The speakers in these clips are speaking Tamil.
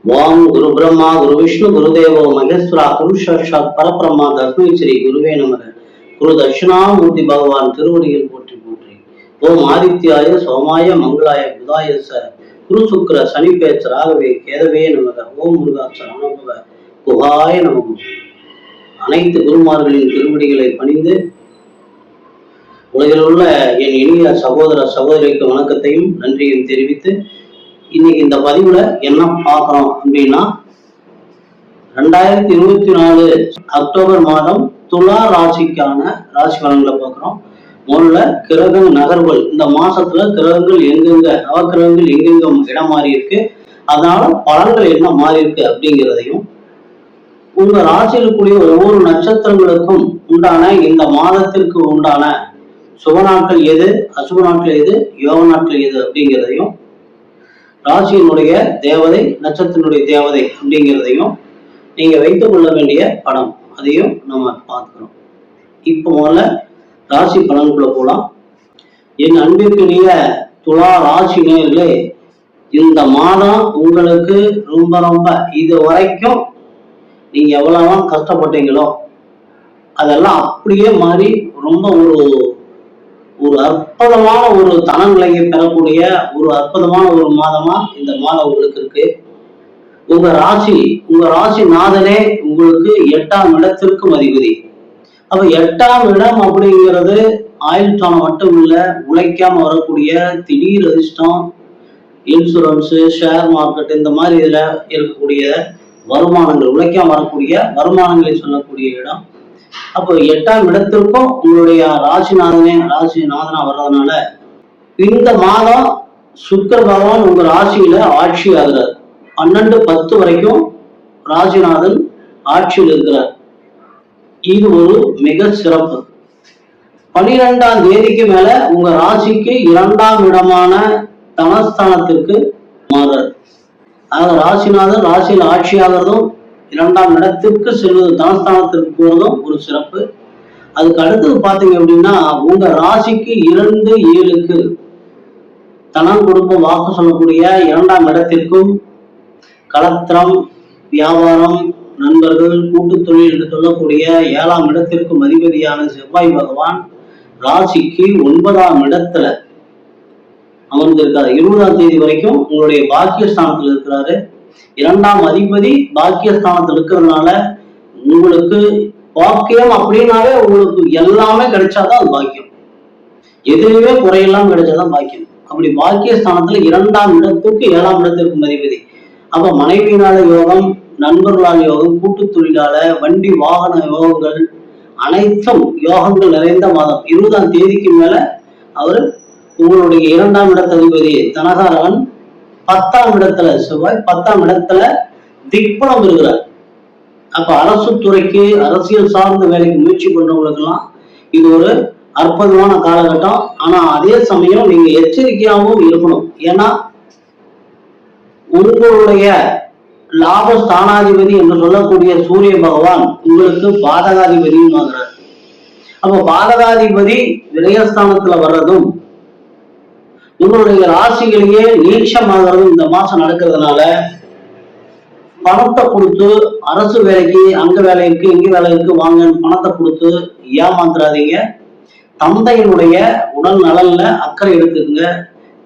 वाम गुरु ब्रह्मा गुरु विष्णु गुरुदेवो महेश्वरा गुरु साक्षात् परब्रह्मा तस्मै श्री गुरुवे नमः। गुरु दक्षिणामूर्ति भगवान திருவடியில் போற்றி போற்றி। ஓம் ஆதித்யாய சோமாய மங்களாய புதாய ச குரு சுக்கிர சனி பேச்ச ராகவே கேதவே நமக। ஓம் முருகா சரணபவ குஹாய நமக। அனைத்து குருமார்களின் திருவடிகளை பணிந்து உலகில் உள்ள என் இனிய சகோதர சகோதரிக்கு வணக்கத்தையும் நன்றியும் தெரிவித்து இன்னைக்கு இந்த பதிவுல என்ன பார்க்கிறோம் அப்படின்னா 2024 அக்டோபர் மாதம் துலா ராசிக்கான ராசி பலன்களை பார்க்கிறோம்। முதல்ல கிரக நகர்வுகள், இந்த மாசத்துல கிரகங்கள் எங்கெங்க நவக்கிரகங்கள் எங்கெங்க இடம் மாறி இருக்கு, அதனால பலன்கள் என்ன மாறி இருக்கு அப்படிங்கிறதையும், உங்க ராசியில் இருக்கக்கூடிய ஒவ்வொரு நட்சத்திரங்களுக்கும் உண்டான இந்த மாதத்திற்கு உண்டான சுப நாட்கள் எது, அசுப நாட்கள் எது, யோக நாட்கள் எது அப்படிங்கிறதையும், ராசியினுடைய தேவதை நட்சத்திரனுடைய தேவதை அப்படிங்கிறதையும் நீங்க வைத்துக் கொள்ள வேண்டிய படம், அதையும் நம்ம பார்க்கிறோம்। இப்போ முதல்ல ராசி பலன்குள்ள போலாம்। என் அன்பிற்குரிய துலா ராசி நேயர்களே, இந்த மாதம் உங்களுக்கு ரொம்ப ரொம்ப இது வரைக்கும் நீங்க எவ்வளவு கஷ்டப்பட்டீங்களோ அதெல்லாம் அப்படியே மாறி ரொம்ப ஒரு அற்புதமான ஒரு தனநிலையை பெறக்கூடிய ஒரு அற்புதமான ஒரு மாதமா இந்த மாதம் உங்களுக்கு இருக்கு। உங்க ராசி நாதனே உங்களுக்கு 8ஆம் இடத்திற்கும் அதிபதி। அப்ப 8ஆம் இடம் அப்படிங்கிறது ஆயுள் ஸ்தானம் மட்டும் இல்ல, உழைக்காம வரக்கூடிய திடீர் அதிர்ஷ்டம், இன்சூரன்ஸ், ஷேர் மார்க்கெட், இந்த மாதிரி இதுல இருக்கக்கூடிய வருமானங்கள், உழைக்காம வரக்கூடிய வருமானங்களை சொல்லக்கூடிய இடம்। அப்போ 8ஆம் இடத்திற்கும் உங்களுடைய ராசிநாதனா வர்றதுனால இந்த மாதம் சுக்கிர பகவான் உங்க ராசியில ஆட்சி ஆகிறார்। 12-10 வரைக்கும் ராசிநாதன் ஆட்சியில் இருக்கிறார்। இது ஒரு மிக சிறப்பு। 12ஆம் தேதிக்கு மேல உங்க ராசிக்கு 2ஆம் இடமான தனஸ்தானத்திற்கு மாறார்। அதாவது ராசிநாதன் ராசியில் ஆட்சி ஆகிறதும் 2ஆம் இடத்திற்கு செல்வது, தனஸ்தானத்திற்கு போறதும் ஒரு சிறப்பு। அதுக்கு அடுத்தது பாத்தீங்க அப்படின்னா, உங்க ராசிக்கு 2-7க்கு தனம் குடும்பம் வாக்கு சொல்லக்கூடிய 2ஆம் இடத்திற்கும், கலத்திரம், வியாபாரம், நண்பர்கள், கூட்டு தொழில் என்று சொல்லக்கூடிய 7ஆம் இடத்திற்கும் அதிபதியான செவ்வாய் பகவான் ராசிக்கு 9ஆம் இடத்துல அமர்ந்திருக்காரு। 20ஆம் தேதி வரைக்கும் உங்களுடைய பாக்கியஸ்தானத்தில் இருக்கிறாரு। 2ஆம் அதிபதி பாக்கியஸ்தானத்தில் இருக்கிறதுனால உங்களுக்கு பாக்கியம் அப்படின்னாவே உங்களுக்கு எல்லாமே கிடைச்சாதான் அது பாக்கியம், எதுவுமே குறையெல்லாம் கிடைச்சாதான் பாக்கியம்। அப்படி பாக்கியஸ்தானத்துல 2ஆம் இடத்துக்கு 7ஆம் இடத்திற்கும் அதிபதி। அப்ப மனைவியினால யோகம், நண்பர்களால் யோகம், கூட்டு தொழிலால, வண்டி வாகன யோகங்கள், அனைத்தும் யோகங்கள் நிறைந்த மாதம்। 20ஆம் தேதிக்கு மேல அவர் உங்களுடைய 2ஆம் இடத்ததிபதி தனகாரகன் 10ஆம் இடத்துல செவ்வாய் 10ஆம் இடத்துல திக்பலம் இருக்கிறார்। அப்ப அரசு துறைக்கு, அரசியல் சார்ந்த வேலைக்கு முயற்சி பண்றவங்களுக்கு எல்லாம் இது ஒரு அற்புதமான காலகட்டம்। ஆனா அதே சமயம் நீங்க எச்சரிக்கையாகவும் இருக்கணும்। ஏன்னா உங்களுடைய லாபஸ்தானாதிபதி என்று சொல்லக்கூடிய சூரிய பகவான் உங்களுக்கு பாதகாதிபதியும் ஆகிறார்। அப்ப பாதகாதிபதி விரயஸ்தானத்துல வர்றதும் உங்களுடைய ராசிகளையே நீட்சமாகிறதும் இந்த மாசம் நடக்கிறதுனால பணத்தை கொடுத்து அரசு வேலைக்கு, அங்க வேலை இருக்கு, இங்க வேலை இருக்கு, வாங்க பணத்தை கொடுத்து ஏமாந்துடாதீங்க। தந்தையினுடைய உடல் நலன்ல அக்கறை எடுத்துக்கங்க।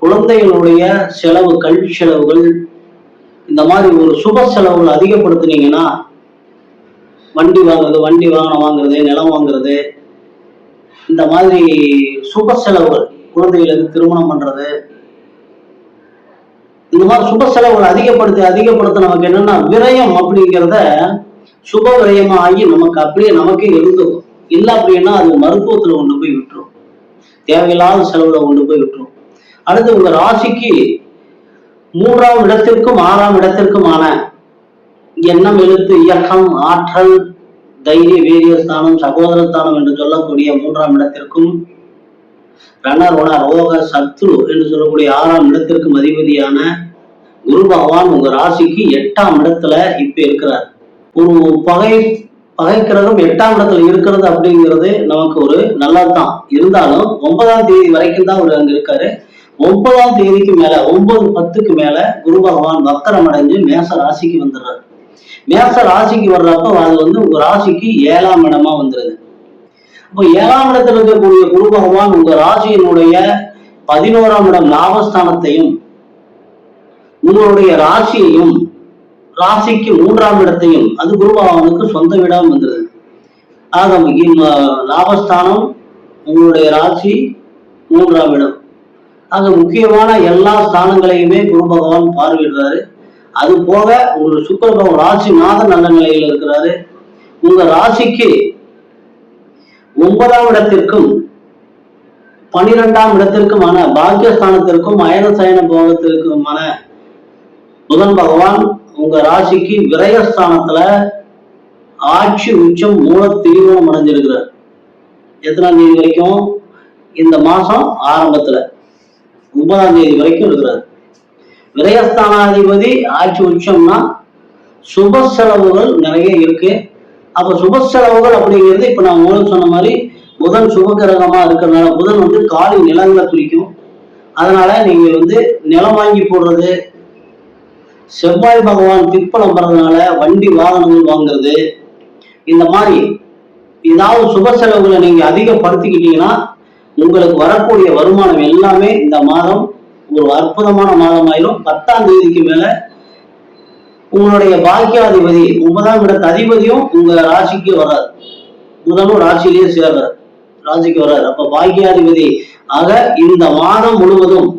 குழந்தைகளுடைய செலவு, கல்வி செலவுகள், இந்த மாதிரி ஒரு சுப செலவுகள் அதிகப்படுத்தினீங்கன்னா, வண்டி வாங்குறது, வண்டி வாகனம் வாங்குறது, நிலம் வாங்குறது, இந்த மாதிரி சுப செலவுகள், குழந்தைகளுக்கு திருமணம் பண்றது, இந்த மாதிரி சுப செலவுகள் அதிகப்படுத்த நமக்கு என்னன்னா விரயம் அப்படிங்கிறத சுப விரயமா ஆகி நமக்கு அப்படியே நமக்கே இருந்துக்கும்। இல்ல அப்படின்னா அது மருத்துவத்துல கொண்டு போய் விட்டுரும், தேவையில்லாத செலவுல கொண்டு போய் விட்டுரும்। அடுத்து உங்க ராசிக்கு 3ஆம் இடத்திற்கும் 6ஆம் இடத்திற்குமான எண்ணம், எழுத்து, இயக்கம், ஆற்றல், தைரிய, வீரியஸ்தானம், சகோதரஸ்தானம் என்று சொல்லக்கூடிய 3ஆம் இடத்திற்கும், ரண ரோக சத்ரு என்று சொல்லக்கூடிய 6ஆம் இடத்திற்கும் அதிபதியான குரு பகவான் உங்க ராசிக்கு 8ஆம் இடத்துல இப்ப இருக்கிறார்। ஒரு பகைக்கிரகம் 8ஆம் இடத்துல இருக்கிறது அப்படிங்கிறது நமக்கு ஒரு நல்லதுதான்। இருந்தாலும் 9ஆம் தேதி வரைக்கும் தான் அவர் அங்க இருக்காரு। 9ஆம் தேதிக்கு மேல 9/10க்கு மேல குரு பகவான் வக்கரம் அடைஞ்சு மேச ராசிக்கு வந்துடுறாரு. மேச ராசிக்கு வர்றப்ப அது உங்க ராசிக்கு 7ஆம் இடமா வந்துருது. அப்போ 7ஆம் இடத்துல இருக்கக்கூடிய குரு பகவான் உங்க ராசியினுடைய 11ஆம் இடம் லாபஸ்தானத்தையும் உங்களுடைய ராசியையும் ராசிக்கு 3ஆம் இடத்தையும் அது குரு பகவானுக்கு சொந்த வீடாக வந்துருது. ஆக லாபஸ்தானம் உங்களுடைய ராசி 3ஆம் இடம். ஆக முக்கியமான எல்லா ஸ்தானங்களையுமே குரு பகவான் பார்வையிடுறாரு. அது போக உங்களுக்கு சுக்கிர பகவான் ராசிநாதன் நல்ல நிலையில் இருக்கிறாரு. உங்க ராசிக்கு 9ஆம் இடத்திற்கும் 12ஆம் இடத்திற்குமான பாக்கியஸ்தானத்திற்கும் அயனசயன போகத்திற்குமான புதன் பகவான் உங்க ராசிக்கு விரயஸ்தானத்துல ஆட்சி உச்சம் மூல திரிகோணம் அடைஞ்சிருக்கிறார். எத்தனாம் தேதி வரைக்கும்? இந்த மாசம் ஆரம்பத்துல 9ஆம் தேதி வரைக்கும் இருக்கிறார். விரயஸ்தானாதிபதி ஆட்சி உச்சம்னா சுப செலவுகள் நிறைய இருக்கு. அப்ப சுப செலவுகள் அப்படிங்கிறது இப்ப நான் உங்களுக்கு சொன்ன மாதிரி புதன் சுபகிரகமா இருக்கிறதுனால புதன் காலி நிலங்களை குறிக்கும். அதனால நீங்க நிலம் வாங்கி போடுறது, செவ்வாய் பகவான் பிற்பலம் வர்றதுனால வண்டி வாகனங்கள் வாங்குறது, இந்த மாதிரி ஏதாவது சுப செலவுகளை நீங்க அதிகப்படுத்திக்கிட்டீங்கன்னா உங்களுக்கு வரக்கூடிய வருமானம் எல்லாமே இந்த மாதம் ஒரு அற்புதமான மாதம் ஆயிரும். 10ஆம் தேதிக்கு மேல உங்களுடைய பாக்கியாதிபதி 9ஆம் இடத்து அதிபதியும் உங்க ராசிக்கு வர்றாரு. புதனும் ராசியிலேயே சேர்றாரு, ராசிக்கு வர்றாரு. அப்ப பாக்கியாதிபதி ஆக இந்த மாதம் முழுவதும்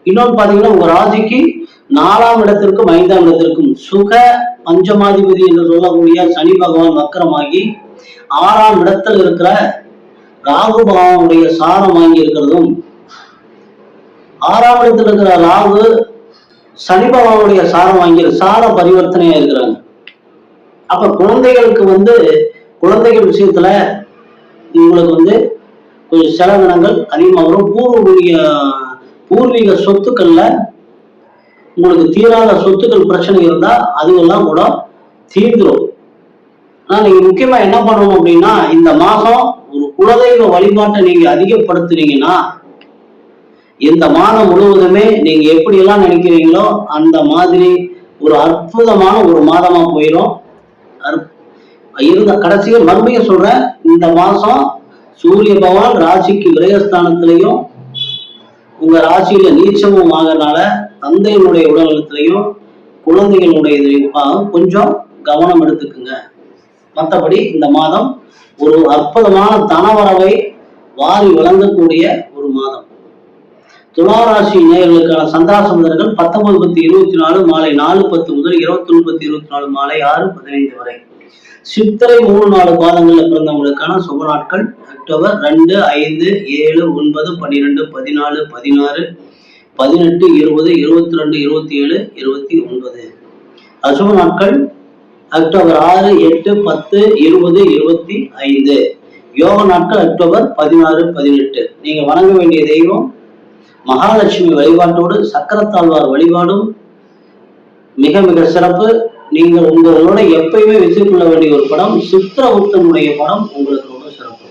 இன்னொன்று பாத்தீங்கன்னா உங்க ராசிக்கு 4ஆம் இடத்திற்கும் 5ஆம் இடத்திற்கும் சுக பஞ்சமாதிபதி என்று சொல்லக்கூடிய சனி பகவான் வக்கரமாகி 6ஆம் இடத்தில் இருக்கிற ராகு பகவானுடைய சாரம் வாங்கி இருக்கிறதும், 6ஆம் இடத்துல இருக்கிற ராகு சனி பகவானுடைய சாரம் வாங்கி சார பரிவர்த்தனையா இருக்கிறாங்க. அப்ப குழந்தைகளுக்கு குழந்தைகள் விஷயத்துல உங்களுக்கு கொஞ்சம் செலவினங்கள் அதிகமாக வரும். பூர்வீக சொத்துக்கள்ல உங்களுக்கு தீராத சொத்துக்கள் பிரச்சனை இருந்தா அதுவெல்லாம் கூட தீர்ந்துடும். ஆனா நீங்க முக்கியமா என்ன பண்ணணும் அப்படின்னா இந்த மாசம் ஒரு குலதெய்வ வழிபாட்டை நீங்க அதிகப்படுத்துனீங்கன்னா இந்த மாதம் முழுவதுமே நீங்க எப்படி எல்லாம் நினைக்கிறீங்களோ அந்த மாதிரி ஒரு அற்புதமான ஒரு மாதமா போயிடும். இருந்த கடைசியில் மறுபடியும் சொல்றேன், இந்த மாசம் சூரிய பகவான் ராசிக்கு விரயஸ்தானத்திலையும் உங்க ராசியில நீச்சமும் ஆகிறதுனால தந்தையினுடைய உடல்நலத்திலையும் குழந்தைகளுடைய கொஞ்சம் கவனம் எடுத்துக்குங்க. மற்றபடி இந்த மாதம் ஒரு அற்புதமான தனவரவை வாரி வழங்கக்கூடிய ஒரு மாதம். துளாராசி நேயர்களுக்கான சந்திராசமுதர்கள் 19/10/24 மாலை 4:10 முதல் 21/10/24 மாலை 6:15 வரை. சித்திரை 3-4 பாதங்கள்ல பிறந்தவங்களுக்கான சுப நாட்கள் அக்டோபர் 2, 5, 7, 9, 12, 14, 16, 18, 20, 22, 27, 29. அசுப நாட்கள் அக்டோபர் 6, 8, 10, 20, 25. யோக நாட்கள் அக்டோபர் 16, 18. நீங்க வணங்க வேண்டிய தெய்வம் மகாலட்சுமி வழிபாட்டோடு சக்கரத்தாழ்வார் வழிபாடும் மிக மிக சிறப்பு. நீங்கள் உங்களோட எப்பயுமே விசில் கொள்ள வேண்டிய ஒரு படம் சித்திரகுப்தனுடைய படம் உங்களுக்கு ரொம்ப சிறப்பு.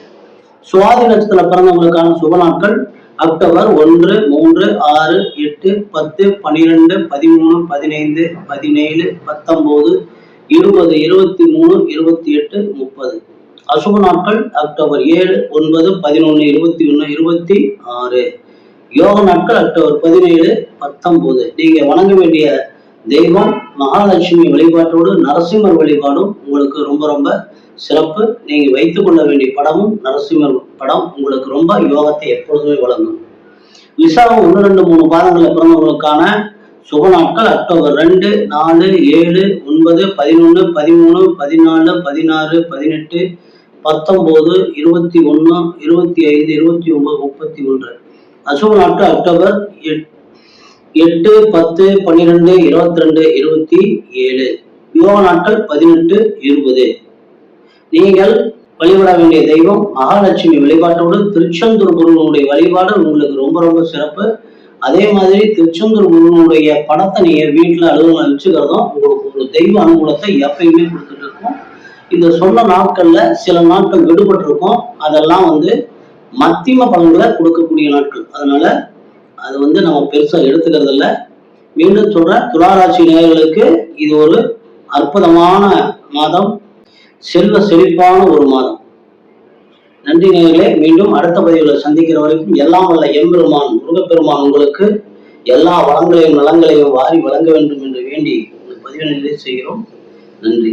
சுவாதி நட்சத்திர பிறந்தவங்களுக்கான சுப நாட்கள் அக்டோபர் 1, 3, 6, 8, 10, 12, 13, 15, 17, 19, 20, 23, 28, 30. அசுப நாட்கள் அக்டோபர் 7, 9, 11, 21, 26. யோக நாட்கள் அக்டோபர் 17, 19. நீங்க வணங்க வேண்டிய தெய்வம் மகாலட்சுமி வழிபாட்டோடு நரசிம்மர் வழிபாடும் உங்களுக்கு ரொம்ப ரொம்ப சிறப்பு. நீங்க வைத்துக் கொள்ள வேண்டிய படமும் நரசிம்மர் படம் உங்களுக்கு ரொம்ப யோகத்தை எப்பொழுதுமே வழங்கும். விசாகம் 1, 2, 3 பாதங்களில் பிறந்தவங்களுக்கான சுப நாட்கள் அக்டோபர் 2, 4, 7, 9, 11, 13, 14, 16, 18, 19, 21, 25, 29, 31. அசுப நாட்கள் அக்டோபர் 8, 10, 12, 22, 27. யோக நாட்கள் 18, 20. நீங்கள் வழிபட வேண்டிய தெய்வம் மகாலட்சுமி வழிபாட்டோடு திருச்செந்தூர் குருவனுடைய வழிபாடு உங்களுக்கு ரொம்ப ரொம்ப சிறப்பு. அதே மாதிரி திருச்செந்தூர் குருவனுடைய படத்தை நீங்க வீட்டுல அலுவலகம் வச்சுக்கிறதும் உங்களுக்கு ஒரு தெய்வ அனுகூலத்தை எப்பயுமே கொடுத்துட்டு இருக்கும். இந்த சொன்ன நாட்கள்ல சில நாட்கள் விடுபட்டு இருக்கும், அதெல்லாம் மத்தியம பலன்களை கொடுக்கக்கூடிய நாட்கள். அதனால அது நம்ம பெருசா எடுத்துக்கிறது இல்லை. மீண்டும் சொல்றேன், துலா ராசி நேயர்களுக்கு இது ஒரு அற்புதமான மாதம், செல்வ செழிப்பான ஒரு மாதம். நன்றி நேயர்களே. மீண்டும் அடுத்த பதிவில் சந்திக்கிற வரைக்கும் எல்லாம் வல்ல எம்பெருமான் முருகப்பெருமான் உங்களுக்கு எல்லா வளங்களையும் நலங்களையும் வாரி வழங்க வேண்டும் என்று வேண்டி பதிவை நிறைவு செய்கிறோம். நன்றி.